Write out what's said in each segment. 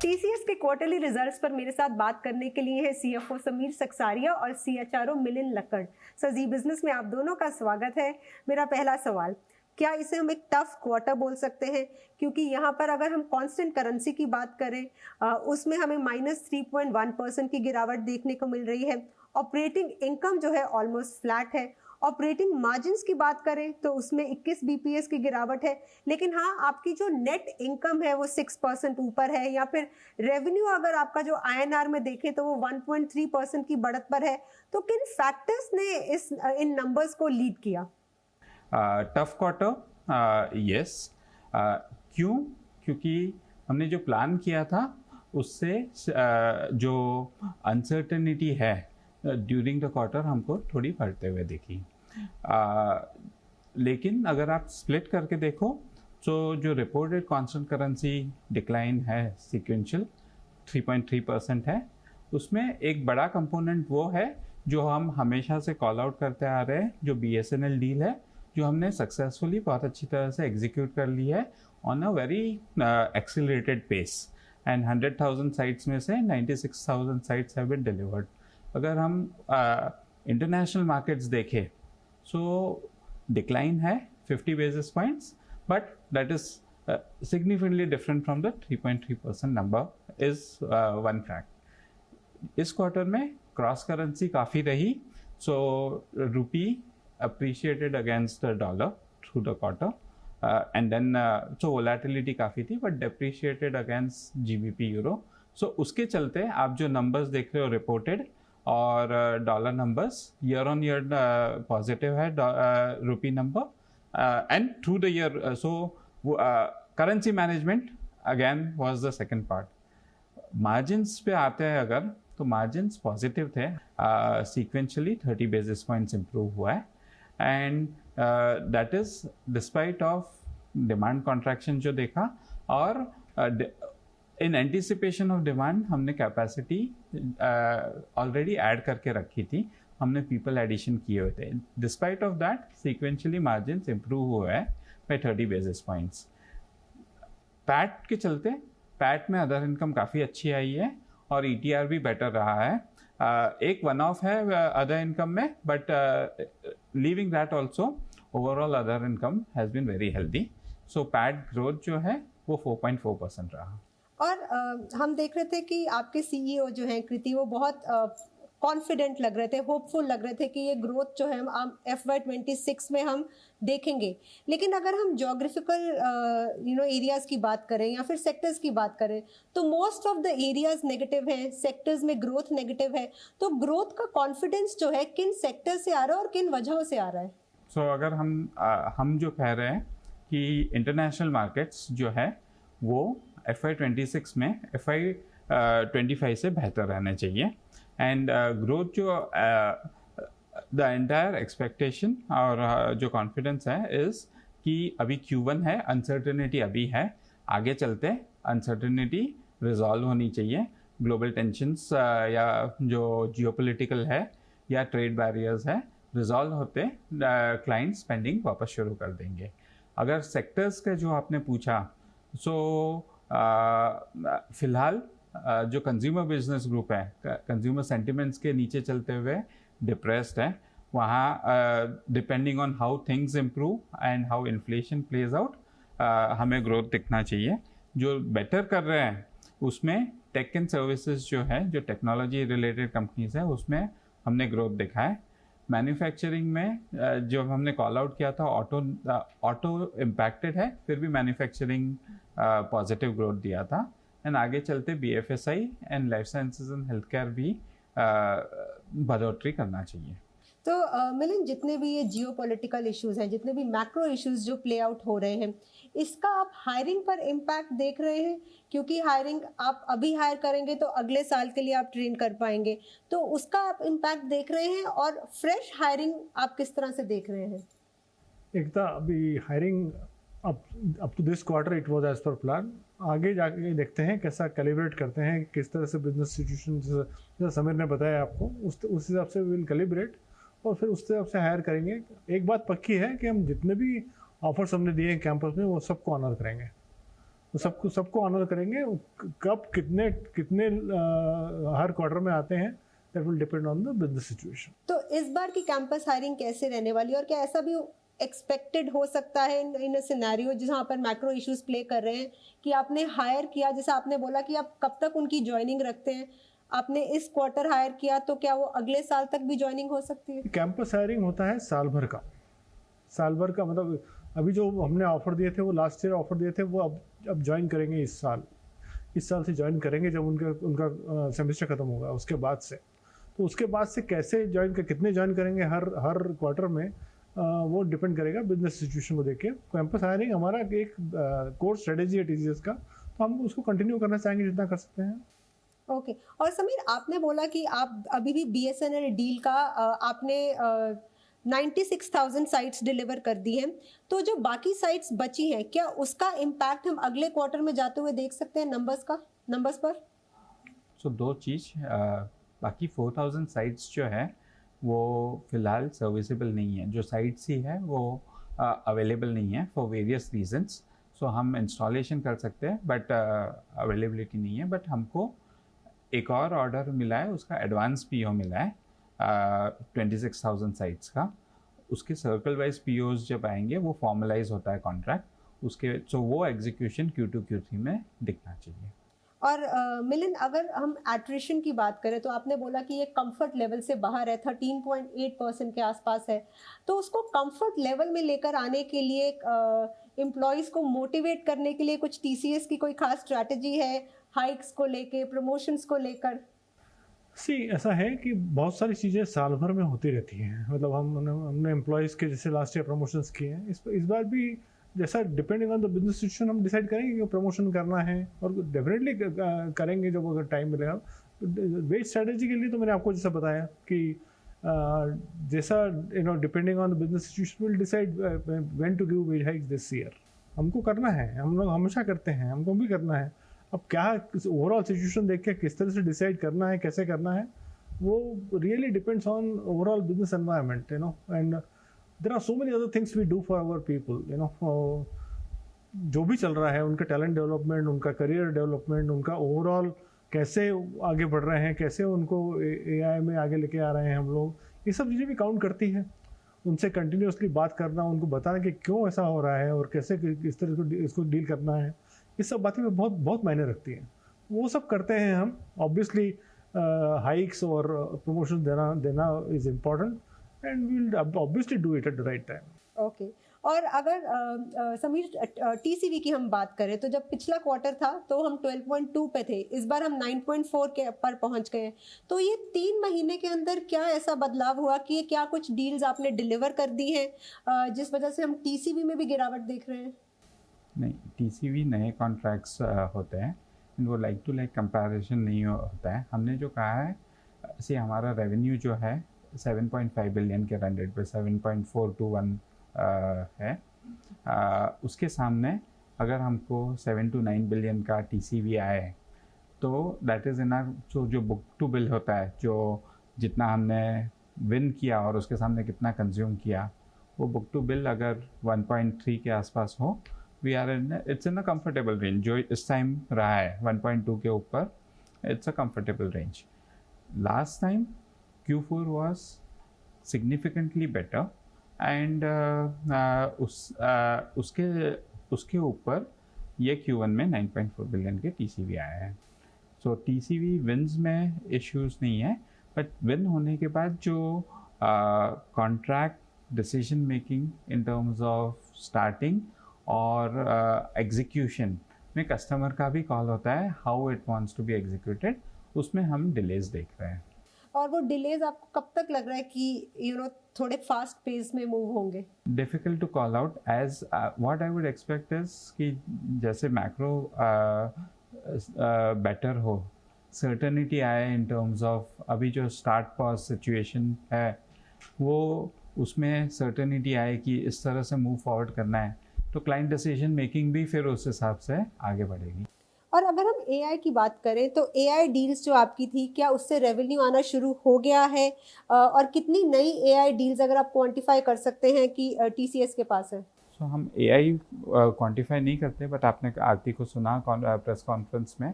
TCS के quarterly results पर मेरे साथ बात करने के लिए है सीएफओ समीर सक्सारिया और सीएचआरओ मिलिंद लक्कड़। सर, जी बिजनेस में आप दोनों का स्वागत है। मेरा पहला सवाल, क्या इसे हम एक टफ क्वार्टर बोल सकते हैं? क्योंकि यहाँ पर अगर हम कांस्टेंट करेंसी की बात करें उसमें हमें -3.1% की गिरावट देखने को मिल रही है। ऑपरेटिंग इनकम जो है ऑलमोस्ट फ्लैट है। ऑपरेटिंग मार्जिन्स की बात करें तो उसमें 21 बीपीएस की गिरावट है, लेकिन हाँ, आपकी जो नेट इनकम है वो 6% ऊपर है, या फिर रेवेन्यू अगर आपका जो आईएनआर में देखें तो वो 1.3% की बढ़त पर है। तो किन फैक्टर्स ने इन नंबर्स को लीड किया? Tough quarter, yes. क्यों? क्योंकि हमने जो प्लान किया था उससे जो अनसर्टेनिटी है ड्यूरिंग द क्वार्टर हमको थोड़ी बढ़ते हुए दिखी। लेकिन अगर आप स्प्लिट करके देखो तो जो रिपोर्टेड कांस्टेंट करेंसी डिक्लाइन है सीक्वेंशियल 3.3% है, उसमें एक बड़ा कंपोनेंट वो है जो हम हमेशा से कॉल आउट करते आ रहे हैं, जो बीएसएनएल डील है, जो हमने सक्सेसफुली बहुत अच्छी तरह से एग्जीक्यूट कर ली है on a very accelerated pace, and 100,000 sites में से 96,000 साइट्स हैव बीन डिलीवर्ड। अगर हम इंटरनेशनल मार्केट्स देखें सो डिक्लाइन है 50 basis points, but that is significantly different from the 3.3% number is one fact. इस क्वार्टर में क्रॉस करेंसी काफ़ी रही, सो रूपी appreciated against the dollar through the quarter, and then so volatility काफ़ी थी but depreciated against GBP euro. So उसके चलते आप जो numbers देख रहे हो reported और dollar numbers year on year positive है rupee number, and through the year so currency management again was the second part. Margins पे आते हैं अगर, तो मार्जिन्स पॉजिटिव थे, सीक्वेंशियली 30 बेसिस पॉइंट्स इम्प्रूव हुआ है, and that is despite of demand contraction जो देखा, और इन एंटिसिपेशन ऑफ डिमांड हमने कैपेसिटी ऑलरेडी ऐड करके रखी थी, हमने पीपल एडिशन किए हुए थे। Despite of that sequentially margins improve हुए हैं बाई 30 बेसिस पॉइंट्स। पैट के चलते पैट में अदर इनकम काफ़ी अच्छी आई है और ईटीआर भी बेटर रहा है। एक वन ऑफ है अदर इनकम में, but leaving that also overall other income has been very healthy. So PAT growth जो है वो 4.4% रहा। और हम देख रहे थे कि आपके सीईओ जो हैं कृति, वो बहुत कॉन्फिडेंट लग रहे थे, होपफुल लग रहे थे कि ये ग्रोथ जो है हम FY26 में हम देखेंगे। लेकिन अगर हम जोग्राफिकल एरियाज की बात करें या फिर सेक्टर्स की बात करें तो most of the areas negative हैं, सेक्टर्स में ग्रोथ नेगेटिव है। तो ग्रोथ का कॉन्फिडेंस जो है किन सेक्टर से आ रहा है और किन वजहों से आ रहा है? सो अगर हम जो कह रहे हैं कि इंटरनेशनल मार्केट्स जो है वो FY26 में FY25 से बेहतर रहने चाहिए, एंड ग्रोथ जो द एंटायर एक्सपेक्टेशन और जो कॉन्फिडेंस है इज़ कि अभी Q1 है, अनसर्टेनिटी अभी है, आगे चलते अनसर्टेनिटी रिजॉल्व होनी चाहिए। ग्लोबल टेंशंस या जो जियोपॉलिटिकल है या ट्रेड बैरियर्स है, रिजॉल्व होते क्लाइंट स्पेंडिंग वापस शुरू कर देंगे। अगर सेक्टर्स का जो आपने पूछा, सो फिलहाल जो कंज्यूमर बिजनेस ग्रुप है, कंज्यूमर सेंटिमेंट्स के नीचे चलते हुए डिप्रेस्ड है, वहाँ depending on how things improve and how inflation plays out हमें ग्रोथ दिखना चाहिए। जो बेटर कर रहे हैं उसमें टेक एंड सर्विसेज जो है, जो टेक्नोलॉजी रिलेटेड कंपनीज है, उसमें हमने ग्रोथ दिखा है। मैन्युफैक्चरिंग में जो हमने कॉल आउट किया था, ऑटो इम्पैक्टेड है, फिर भी मैन्युफैक्चरिंग पॉजिटिव ग्रोथ दिया था, एंड आगे चलते BFSI and life sciences and health care भी बढ़ोतरी करना चाहिए। तो मिलिंद, जितने भी ये जियोपॉलिटिकल इश्यूज हैं, जितने भी मैक्रो इश्यूज जो प्ले आउट हो रहे हैं, इसका आप हायरिंग पर इम्पैक्ट देख रहे हैं? क्योंकि हायरिंग आप अभी हायर करेंगे तो अगले साल के लिए आप ट्रेन कर पाएंगे, तो उसका आप इम्पैक्ट देख रहे हैं, और फ्रेश हायरिंग आप किस तरह से देख रहे हैं? एकता, अभी hiring up to this quarter it was as per plan. आगे जाके देखते हैं कैसा कैलिब्रेट करते हैं, किस तरह से बिजनेस सिचुएशन जैसा समीर ने बताया आपको, उस हिसाब से विल कैलिब्रेट और फिर उस हिसाब से हायर करेंगे। एक बात पक्की है कि हम जितने भी ऑफर्स हमने दिए हैं कैंपस में वो सबको ऑनर करेंगे। तो सबको ऑनर करेंगे। कब कितने कितने हर क्वार्टर में आते हैं, that will depend on the business situation. तो इस बार की कैंपस हायरिंग कैसे रहने वाली है, और क्या ऐसा भी एक्सपेक्टेड हो सकता है इन सिनेरियो जहां पर मैक्रो इश्यूज प्ले कर रहे हैं कि आपने हायर किया, जैसे आपने बोला कि आप कब तक उनकी ज्वाइनिंग रखते हैं, आपने इस क्वार्टर हायर किया तो क्या वो अगले साल तक भी ज्वाइनिंग हो सकती है? कैंपस हायरिंग होता है साल भर का मतलब अभी जो हमने ऑफर दिए थे वो लास्ट ईयर ऑफर दिए थे, वो अब ज्वाइन करेंगे इस साल से ज्वाइन करेंगे जब उनका सेमेस्टर खत्म होगा उसके बाद से। तो उसके बाद से कैसे कितने ज्वाइन करेंगे हर क्वार्टर में, वो डिपेंड करेगा बिजनेस सिचुएशन को देख के। कैंपस हायरिंग हमारा एक कोर स्ट्रेटेजी है टीसीएस का, तो हम उसको कंटिन्यू करना चाहेंगे जितना कर सकते हैं। ओके और समीर, आपने बोला कि आप अभी भी बीएसएनएल डील का आपने 96,000 साइट्स डिलीवर कर दी हैं, तो जो बाकी साइट्स बची हैं क्या उसका इम्पैक्ट हम अगले क्वार्टर में जाते हुए देख सकते हैं नंबर्स पर? सो दो चीज़, बाकी 4,000 साइट्स जो है वो फ़िलहाल सर्विसेबल नहीं है। जो साइट्स ही है वो अवेलेबल नहीं है फॉर वेरियस रीजंस। सो हम इंस्टॉलेशन कर सकते हैं बट अवेलेबिलिटी नहीं है। बट हमको एक और ऑर्डर मिला है, उसका एडवांस पीओ मिला है 26,000 साइट्स का। उसके सर्कल वाइज पीओज जब आएंगे वो फॉर्मलाइज होता है कॉन्ट्रैक्ट उसके, सो वो एग्जीक्यूशन Q2 Q3 में दिखना चाहिए। और मिलिंद, अगर हम एट्रिशन की बात करें तो आपने बोला कि ये कंफर्ट लेवल से बाहर है, 13.8% के आसपास है, तो उसको कंफर्ट लेवल में लेकर आने के लिए एम्प्लॉयज़ को मोटिवेट करने के लिए कुछ टीसीएस की कोई खास स्ट्रैटेजी है, हाइक्स को लेके, प्रमोशंस को लेकर? ऐसा है कि बहुत सारी चीज़ें साल भर में होती रहती हैं। मतलब हमने एम्प्लॉयज़ के जैसे लास्ट ईयर प्रमोशंस किए हैं, इस बार भी जैसा depending on the business situation हम डिसाइड करेंगे कि प्रमोशन करना है, और डेफिनेटली करेंगे जब अगर टाइम मिलेगा। वेज स्ट्रेटेजी के लिए तो मैंने आपको जैसा बताया कि जैसा depending on the business situation will decide when to give wage hikes this year. हमको करना है, हम लोग हमेशा करते हैं, हमको भी करना है। अब क्या ओवरऑल सिचुएशन देख के किस तरह से डिसाइड करना है, कैसे करना है, वो really depends on overall business environment, and there are so many other things we do for our people, जो भी चल रहा है, उनका टैलेंट डेवलपमेंट, उनका करियर डेवलपमेंट, उनका ओवरऑल कैसे आगे बढ़ रहे हैं, कैसे उनको एआई में आगे लेके आ रहे हैं हम लोग, ये सब चीज़ें भी काउंट करती हैं। उनसे कंटिन्यूसली बात करना, उनको बताना कि क्यों ऐसा हो रहा है और कैसे किस तरह से इसको डील करना है, ये सब बातें में बहुत बहुत मायने रखती हैं। वो सब करते हैं हम। ऑब्वियसली हाइक्स और प्रमोशन देना is important, and we'll obviously do it at the right time. Okay और अगर समीर टीसीवी की हम बात करें तो जब पिछला क्वार्टर था तो हम 12.2 पे थे, इस बार हम 9.4 के पर पहुंच गए। तो ये 3 महीने के अंदर क्या ऐसा बदलाव हुआ कि क्या कुछ डील्स आपने डिलीवर कर दी हैं जिस वजह से हम टीसीवी में भी गिरावट देख रहे हैं? नहीं, टीसीवी नए कॉन्ट्रैक्ट्स होते हैं, वो लाइक टू लाइक कंपैरिजन नहीं होता है। हमने जो कहा है से हमारा रेवेन्यू जो है 7.5 बिलियन के रन रेट पर 7.421 है। उसके सामने अगर हमको 7 to 9 बिलियन का टीसीवी आए तो दैट इज़ इनफ। जो बुक टू बिल होता है, जो जितना हमने विन किया और उसके सामने कितना कंज्यूम किया, वो बुक टू बिल अगर 1.3 के आसपास हो, we are it's in a comfortable range. जो इस टाइम रहा है 1.2 के ऊपर, it's a comfortable range. Last time Q4 was significantly better and उसके ऊपर ये Q1 में 9.4 बिलियन के TCV आया है। सो TCV विन्स में इश्यूज नहीं है, बट विन होने के बाद जो contract decision making in terms of starting और एग्जीक्यूशन में कस्टमर का भी कॉल होता है, how it wants to be executed, उसमें हम डिलेज देख रहे हैं। और वो डिलेज आपको कब तक लग रहा है कि थोड़े फास्ट पेस में मूव होंगे? Difficult to call out. As what I would expect is कि जैसे मैक्रो बेटर हो, सर्टेनिटी आए इन टर्म्स ऑफ अभी जो स्टार्ट पॉज सिचुएशन है, वो उसमें सर्टेनिटी आए कि इस तरह से मूव फॉरवर्ड करना है, तो क्लाइंट डिसीजन मेकिंग भी फिर उस हिसाब से आगे बढ़ेगी। और अगर हम एआई की बात करें तो एआई डील्स जो आपकी थी, क्या उससे रेवेन्यू आना शुरू हो गया है? और कितनी नई एआई डील्स अगर आप क्वांटिफाई कर सकते हैं कि टीसीएस के पास है? सो हम AI क्वांटिफाई नहीं करते, बट आपने आरती को सुना प्रेस कॉन्फ्रेंस में,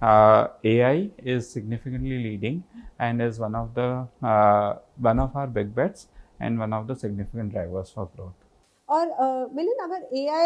AI is significantly leading and is one of our big bets and one of the significant drivers for growth. और मिलिंद, अगर AI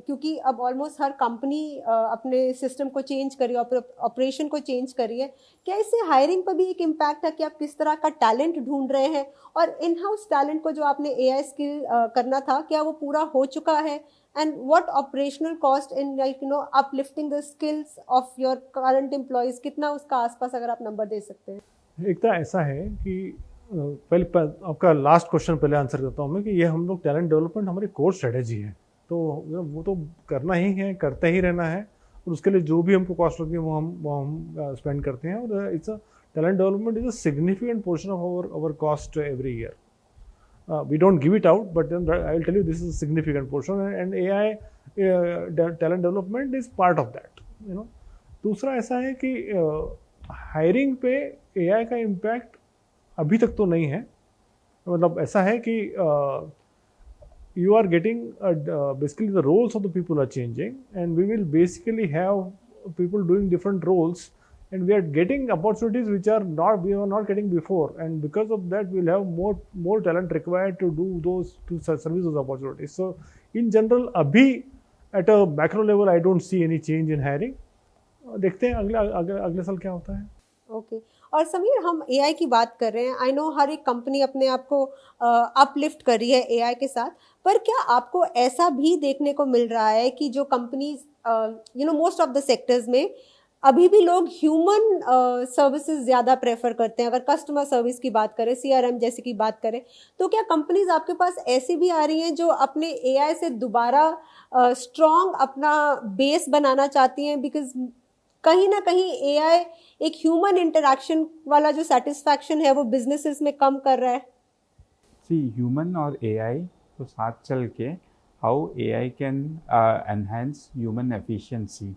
क्योंकि अब ऑलमोस्ट हर कंपनी अपने सिस्टम को चेंज कर रही है, ऑपरेशन को चेंज कर रही है, क्या इससे हायरिंग पर भी एक इम्पैक्ट है कि आप किस तरह का टैलेंट ढूंढ रहे हैं? और इन हाउस टैलेंट को जो आपने AI स्किल करना था, क्या वो पूरा हो चुका है? And what operational cost in uplifting the skills of your current employees, कितना उसका आसपास अगर आप नंबर दे सकते हैं? एक तो ऐसा है कि पहले आपका लास्ट क्वेश्चन पहले आंसर करता हूँ मैं कि ये हम लोग टैलेंट डेवलपमेंट हमारी कोर स्ट्रेटेजी है, तो वो तो करना ही है, करते ही रहना है, और उसके लिए जो भी हमको कॉस्ट लगती है वो हम स्पेंड करते हैं। और it's a talent development is a significant portion of our cost every year. We don't give it out, but then I will tell you this is a significant portion, and AI talent development is part of that. दूसरा ऐसा है कि hiring पे AI का impact अभी तक तो नहीं है. मतलब ऐसा है कि you are getting basically the roles of the people are changing, and we will basically have people doing different roles, and we are getting opportunities which we were not getting before, and because of that we will have more talent required to do those, to service those opportunities. So in general abhi at a macro level I don't see any change in hiring. देखते हैं अगले साल क्या होता है. Okay और समीर, हम AI की बात कर रहे हैं. आई नो हर एक कंपनी अपने आप को अपलिफ्ट कर रही है AI के साथ, पर क्या आपको ऐसा भी देखने को मिल रहा है कि जो companies most of the sectors में अभी भी लोग ह्यूमन सर्विसेज ज़्यादा प्रेफर करते हैं? अगर कस्टमर सर्विस की बात करें, CRM जैसे की बात करें, तो क्या कंपनीज आपके पास ऐसी भी आ रही हैं जो अपने AI से दोबारा स्ट्रॉन्ग अपना बेस बनाना चाहती हैं? बिकॉज कहीं ना कहीं AI एक ह्यूमन इंटरेक्शन वाला जो सेटिस्फैक्शन है वो बिजनेसेस में कम कर रहा है. ह्यूमन और AI को साथ चल के how AI can enhance human efficiency.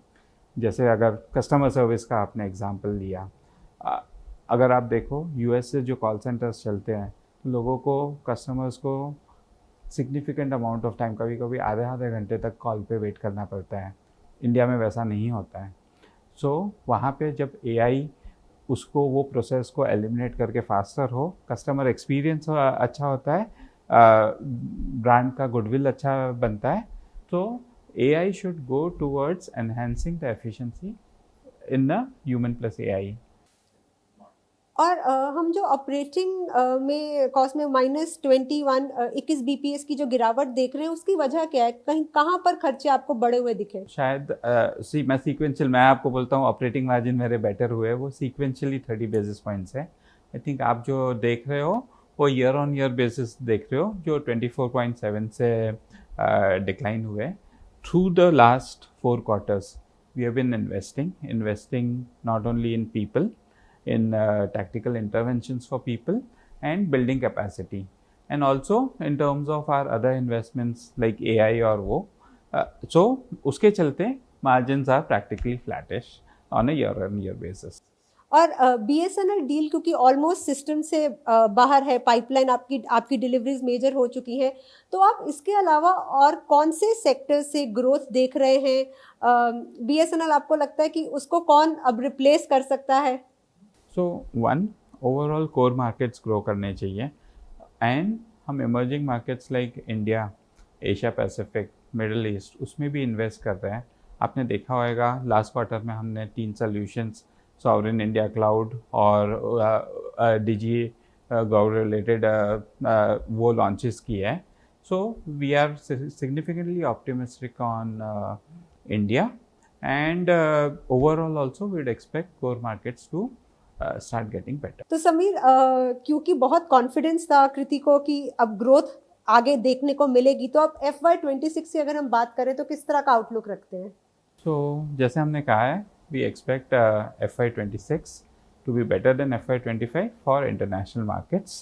जैसे अगर कस्टमर सर्विस का आपने एग्जांपल लिया, अगर आप देखो US से जो कॉल सेंटर्स चलते हैं, लोगों को, कस्टमर्स को सिग्निफिकेंट अमाउंट ऑफ टाइम, कभी कभी आधे घंटे तक कॉल पे वेट करना पड़ता है. इंडिया में वैसा नहीं होता है. सो वहाँ पे जब AI उसको, वो प्रोसेस को एलिमिनेट करके फास्टर हो, कस्टमर एक्सपीरियंस अच्छा होता है, ब्रांड का गुडविल अच्छा बनता है, तो AI should go towards enhancing the efficiency in the human plus AI. और हम जो ऑपरेटिंग में कॉस्ट में -21 BPS की जो गिरावट देख रहे हैं, उसकी वजह क्या है? कहीं कहाँ पर खर्चे आपको बढ़े हुए दिखे? शायद मैं आपको बोलता हूँ ऑपरेटिंग मार्जिन मेरे बेटर हुए, वो सीक्वेंशियली 30 बेसिस पॉइंट्स है. आई थिंक आप जो देख रहे हो वो ईयर ऑन ईयर बेसिस देख रहे हो, जो 24.7 से डिक्लाइन हुए. Through the last 4 quarters, we have been investing not only in people, in tactical interventions for people and building capacity, and also in terms of our other investments like AI or वो. So उसके चलते margins are practically flattish on a year-on-year basis. और BSNL deal क्योंकि almost system से बाहर है, pipeline आपकी deliveries major हो चुकी हैं, तो आप इसके अलावा और कौन से सेक्टर से ग्रोथ देख रहे हैं? BSNL आपको लगता है कि उसको कौन अब रिप्लेस कर सकता है? So overall core markets grow करने चाहिए, एंड हम emerging markets like India, Asia Pacific, middle east, उसमें भी इन्वेस्ट कर रहे हैं. आपने देखा होगा लास्ट क्वार्टर में हमने 3 सॉल्यूशंस, सॉवरेन इंडिया क्लाउड और डिजी गव रिलेटेड वो लॉन्चेस किए हैं. So we are significantly optimistic on India, and overall also we would expect core markets to start getting better. तो समीर, क्योंकि बहुत कॉन्फिडेंस था कृति को कि अब ग्रोथ आगे देखने को मिलेगी, तो अब FY26 से अगर हम बात करें तो किस तरह का आउटलुक रखते हैं? जैसे हमने कहा है, we expect FY26 to be better than FY25 for international markets,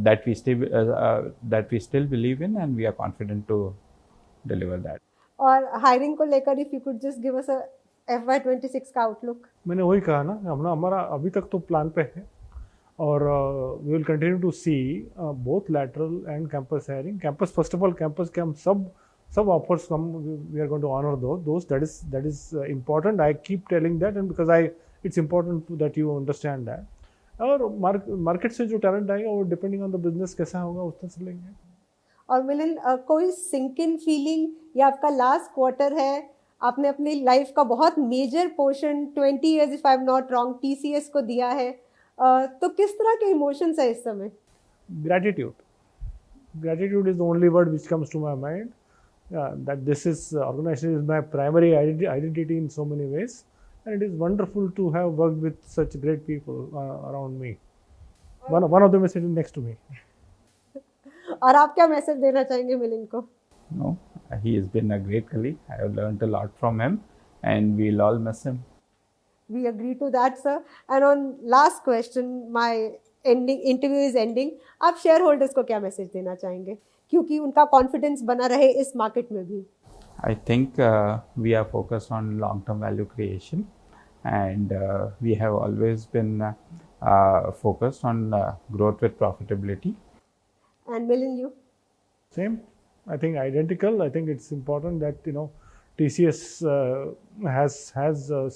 that we still believe in, and we are confident to deliver that. और हायरिंग को लेकर if you could just give us a FY26 का outlook. मैंने वही कहा ना, हमारा अभी तक तो प्लान पे है, और we will continue to see both lateral and campus hiring. Campus, first of all, campus के हम सब offers we are going to honor those. That is important. I keep telling that, and because it's important that you understand that. और market से जो talent आएगा वो depending on the business कैसा होगा उस तरह से लेंगे. और मिलिंद, कोई सिंक इन फीलिंग, या आपका लास्ट क्वार्टर है, आपने अपनी लाइफ का बहुत major portion 20 years if I am not wrong TCS को दिया है, तो किस तरह के इमोशंस है इस समय? Gratitude is the only word which comes to my mind. That this organization is my primary identity in so many ways, and it is wonderful to have worked with such great people around me. One of them is sitting next to me. और आप क्या message देना चाहेंगे मिलिंद को? No, he has been a great colleague. I have learned a lot from him, and we'll all miss him. We agree to that, sir. And on last question, my interview is ending. आप share holders को क्या message देना चाहेंगे, क्योंकि उनका confidence बना रहे इस मार्केट में भी? I think we are focused on long-term value creation, and we have always been focused on growth with profitability. And Milind, you? Same. I think identical. I think it's important that TCS has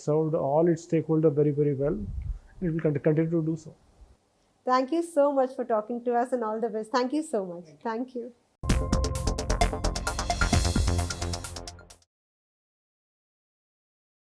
served all its stakeholders very, very well. It will continue to do so. Thank you so much for talking to us, and all the best. Thank you so much. Thank you.